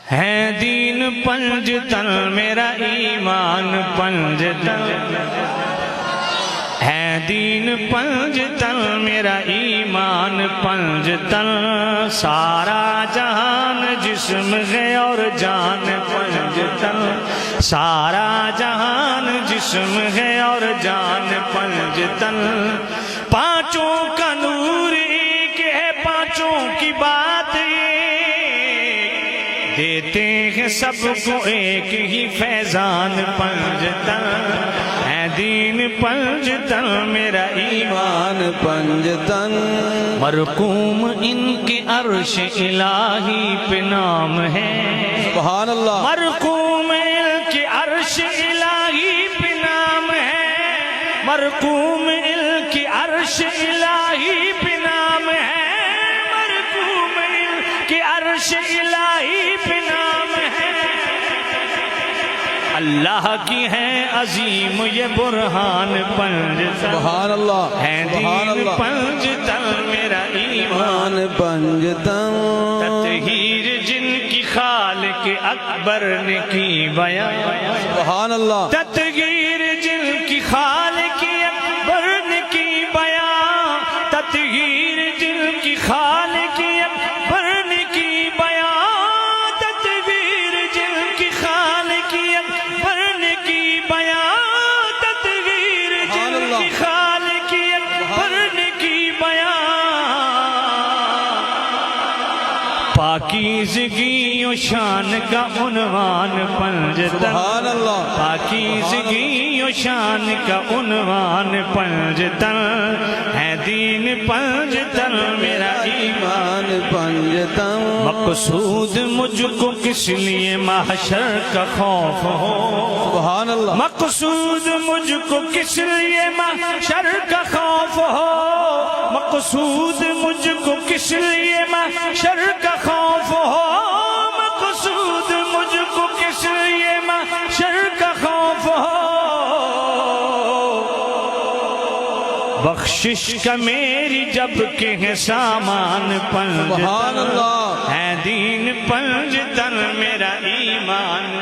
ہے دین پنج تن میرا ایمان پنج تن ہے دین پنج تن میرا ایمان پنج تن سارا جہان جسم ہے اور جان پنج تن سارا جہان جسم ہے اور جان پنج تن پانچوں کا نور ایک ہے پانچوں کی بات دیتے ہیں سب کو ایک ہی فیضان پنج تن ہے دین پنج تن میرا ایمان پنج تن مرقوم ان کے عرش الہی پہ نام ہے سبحان اللہ مرقوم ان کے عرش الہی پہ نام ہے مرقوم ان کے عرش الہی پہ نام ہے مرقوم ان کے عرش الہی پہ نام ہے اللہ کی ہے عظیم یہ برہان پنج تن سبحان اللہ ہے دین پنج تن میرا ایمان پنج تن تطہیر جن کی خالق اکبر نے کی بیان سبحان اللہ تطہیر جن کی خالق اکبر نے کی بیان تطہیر جن کی خالق اکبر نے کی بیان تطہیر جن کی خالق اکبر نے کی بیان تطہیر جن کی خالق اکبر نے کی بیان پاکیزگی و شان کا عنوان پنج تن سبحان اللہ پاکیزگی و شان کا عنوان پنج تن ہے دین پنج تن میرا ایمان پنج تن مقصود مجھ کو کس لیے محشر کا خوف ہو سبحان اللہ مقصود مجھ کو کس لیے محشر کا خوف ہو مقصود مجھ کو کس لیے محشر کا خوف ہو مقصود مجھ کو کس لیے محشر کا خوف ہو بخشش کا میری جب کہ ہے سامان پنج سبحان تن اللہ ہے دین پنج تن میرا ایمان